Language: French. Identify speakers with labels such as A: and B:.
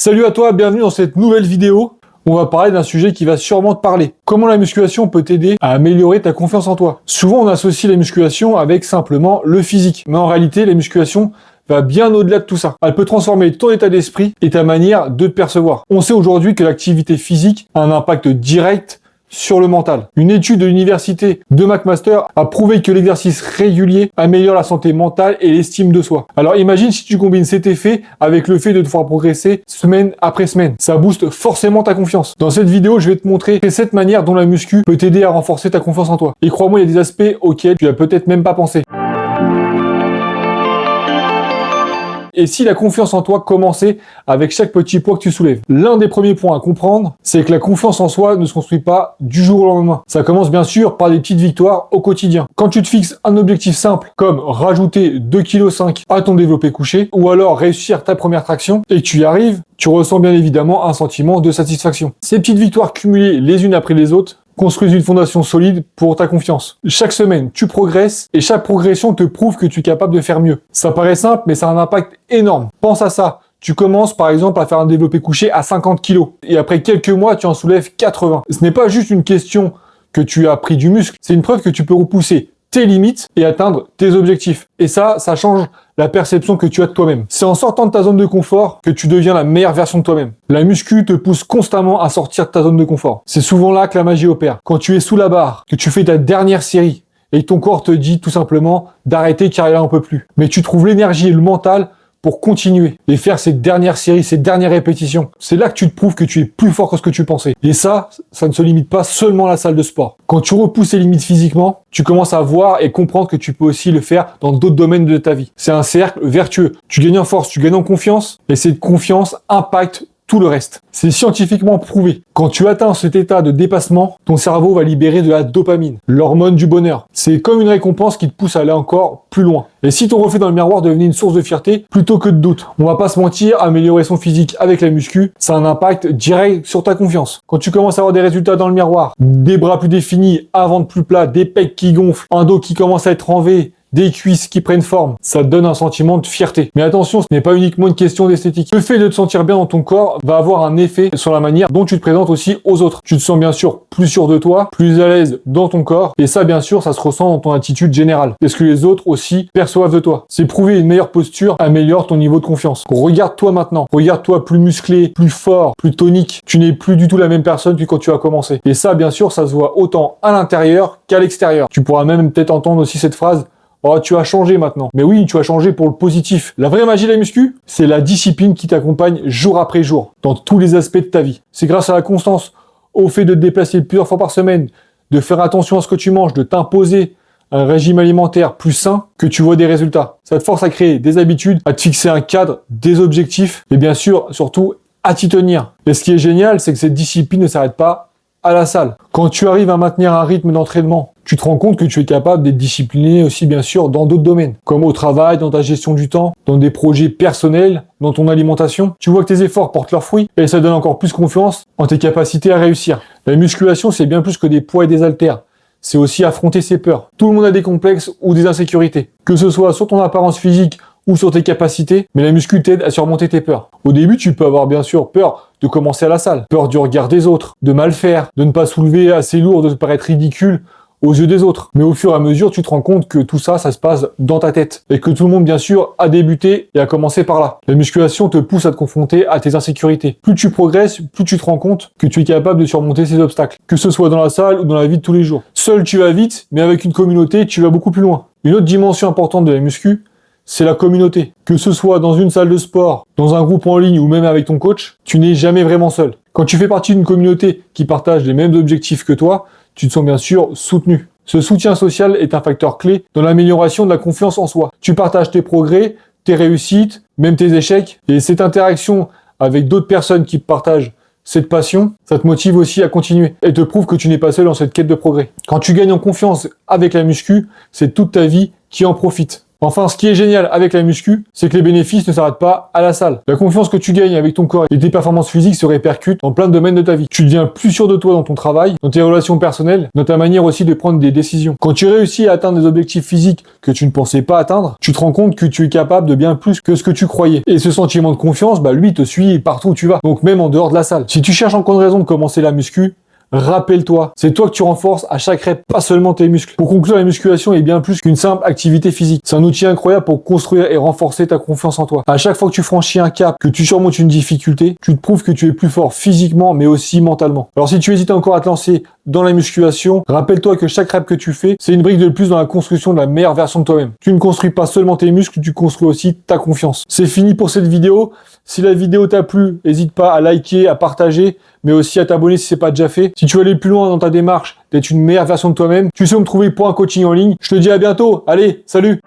A: Salut à toi, bienvenue dans cette nouvelle vidéo. On va parler d'un sujet qui va sûrement te parler. Comment la musculation peut t'aider à améliorer ta confiance en toi? Souvent, on associe la musculation avec simplement le physique. Mais en réalité, la musculation va bien au-delà de tout ça. Elle peut transformer ton état d'esprit et ta manière de te percevoir. On sait aujourd'hui que l'activité physique a un impact direct sur le mental. Une étude de l'université de McMaster a prouvé que l'exercice régulier améliore la santé mentale et l'estime de soi. Alors imagine si tu combines cet effet avec le fait de devoir progresser semaine après semaine. Ça booste forcément ta confiance. Dans cette vidéo, je vais te montrer cette manière dont la muscu peut t'aider à renforcer ta confiance en toi. Et crois-moi, il y a des aspects auxquels tu n'as peut-être même pas pensé. Et si la confiance en toi commençait avec chaque petit poids que tu soulèves? L'un des premiers points à comprendre, c'est que la confiance en soi ne se construit pas du jour au lendemain. Ça commence bien sûr par des petites victoires au quotidien. Quand tu te fixes un objectif simple, comme rajouter 2,5 kg à ton développé couché, ou alors réussir ta première traction, et que tu y arrives, tu ressens bien évidemment un sentiment de satisfaction. Ces petites victoires cumulées les unes après les autres construisent une fondation solide pour ta confiance. Chaque semaine, tu progresses et chaque progression te prouve que tu es capable de faire mieux. Ça paraît simple, mais ça a un impact énorme. Pense à ça. Tu commences par exemple à faire un développé couché à 50 kg et après quelques mois, tu en soulèves 80. Ce n'est pas juste une question que tu as pris du muscle, c'est une preuve que tu peux repousser tes limites et atteindre tes objectifs. Et ça change la perception que tu as de toi-même. C'est en sortant de ta zone de confort que tu deviens la meilleure version de toi-même. La muscu te pousse constamment à sortir de ta zone de confort. C'est souvent là que la magie opère. Quand tu es sous la barre, que tu fais ta dernière série et que ton corps te dit tout simplement d'arrêter car il en peut plus. Mais tu trouves l'énergie et le mental pour continuer et faire ces dernières séries, ces dernières répétitions. C'est là que tu te prouves que tu es plus fort que ce que tu pensais. Et ça ne se limite pas seulement à la salle de sport. Quand tu repousses tes limites physiquement, tu commences à voir et comprendre que tu peux aussi le faire dans d'autres domaines de ta vie. C'est un cercle vertueux. Tu gagnes en force, tu gagnes en confiance, et cette confiance impacte tout le reste. C'est scientifiquement prouvé. Quand tu atteins cet état de dépassement, ton cerveau va libérer de la dopamine, l'hormone du bonheur. C'est comme une récompense qui te pousse à aller encore plus loin. Et si ton reflet dans le miroir devenait une source de fierté plutôt que de doute, on va pas se mentir, améliorer son physique avec la muscu, ça a un impact direct sur ta confiance. Quand tu commences à avoir des résultats dans le miroir, des bras plus définis, un ventre plus plat, des pecs qui gonflent, un dos qui commence à être en V, des cuisses qui prennent forme, ça te donne un sentiment de fierté. Mais attention, ce n'est pas uniquement une question d'esthétique. Le fait de te sentir bien dans ton corps va avoir un effet sur la manière dont tu te présentes aussi aux autres. Tu te sens bien sûr plus sûr de toi, plus à l'aise dans ton corps, et ça bien sûr, ça se ressent dans ton attitude générale. Est-ce que les autres aussi perçoivent de toi? C'est prouvé, une meilleure posture améliore ton niveau de confiance. Regarde-toi maintenant, regarde-toi plus musclé, plus fort, plus tonique. Tu n'es plus du tout la même personne que quand tu as commencé. Et ça bien sûr, ça se voit autant à l'intérieur qu'à l'extérieur. Tu pourras même peut-être entendre aussi cette phrase: oh, tu as changé maintenant. Mais oui, tu as changé pour le positif. La vraie magie de la muscu, c'est la discipline qui t'accompagne jour après jour, dans tous les aspects de ta vie. C'est grâce à la constance, au fait de te déplacer plusieurs fois par semaine, de faire attention à ce que tu manges, de t'imposer un régime alimentaire plus sain, que tu vois des résultats. Ça te force à créer des habitudes, à te fixer un cadre, des objectifs, et bien sûr, surtout, à t'y tenir. Et ce qui est génial, c'est que cette discipline ne s'arrête pas à la salle. Quand tu arrives à maintenir un rythme d'entraînement, tu te rends compte que tu es capable d'être discipliné aussi bien sûr dans d'autres domaines, comme au travail, dans ta gestion du temps, dans des projets personnels, dans ton alimentation. Tu vois que tes efforts portent leurs fruits et ça donne encore plus confiance en tes capacités à réussir. La musculation, c'est bien plus que des poids et des haltères. C'est aussi affronter ses peurs. Tout le monde a des complexes ou des insécurités, que ce soit sur ton apparence physique ou sur tes capacités, mais la muscu t'aide à surmonter tes peurs. Au début, tu peux avoir bien sûr peur de commencer à la salle, peur du regard des autres, de mal faire, de ne pas soulever assez lourd, de te paraître ridicule aux yeux des autres. Mais au fur et à mesure, tu te rends compte que tout ça, ça se passe dans ta tête. Et que tout le monde, bien sûr, a débuté et a commencé par là. La musculation te pousse à te confronter à tes insécurités. Plus tu progresses, plus tu te rends compte que tu es capable de surmonter ces obstacles. Que ce soit dans la salle ou dans la vie de tous les jours. Seul, tu vas vite, mais avec une communauté, tu vas beaucoup plus loin. Une autre dimension importante de la muscu, c'est la communauté. Que ce soit dans une salle de sport, dans un groupe en ligne ou même avec ton coach, tu n'es jamais vraiment seul. Quand tu fais partie d'une communauté qui partage les mêmes objectifs que toi, tu te sens bien sûr soutenu. Ce soutien social est un facteur clé dans l'amélioration de la confiance en soi. Tu partages tes progrès, tes réussites, même tes échecs, et cette interaction avec d'autres personnes qui partagent cette passion, ça te motive aussi à continuer et te prouve que tu n'es pas seul dans cette quête de progrès. Quand tu gagnes en confiance avec la muscu, c'est toute ta vie qui en profite. Enfin, ce qui est génial avec la muscu, c'est que les bénéfices ne s'arrêtent pas à la salle. La confiance que tu gagnes avec ton corps et tes performances physiques se répercutent dans plein de domaines de ta vie. Tu deviens plus sûr de toi dans ton travail, dans tes relations personnelles, dans ta manière aussi de prendre des décisions. Quand tu réussis à atteindre des objectifs physiques que tu ne pensais pas atteindre, tu te rends compte que tu es capable de bien plus que ce que tu croyais. Et ce sentiment de confiance, lui, te suit partout où tu vas. Donc même en dehors de la salle. Si tu cherches encore une raison de commencer la muscu, rappelle-toi, c'est toi que tu renforces à chaque rep, pas seulement tes muscles. Pour conclure, la musculation est bien plus qu'une simple activité physique. C'est un outil incroyable pour construire et renforcer ta confiance en toi. À chaque fois que tu franchis un cap, que tu surmontes une difficulté, tu te prouves que tu es plus fort physiquement, mais aussi mentalement. Alors si tu hésites encore à te lancer dans la musculation, rappelle-toi que chaque rep que tu fais, c'est une brique de plus dans la construction de la meilleure version de toi-même. Tu ne construis pas seulement tes muscles, tu construis aussi ta confiance. C'est fini pour cette vidéo. Si la vidéo t'a plu, n'hésite pas à liker, à partager, mais aussi à t'abonner si c'est pas déjà fait. Si tu veux aller plus loin dans ta démarche, d'être une meilleure version de toi-même, tu sais où me trouver pour un coaching en ligne. Je te dis à bientôt. Allez, salut!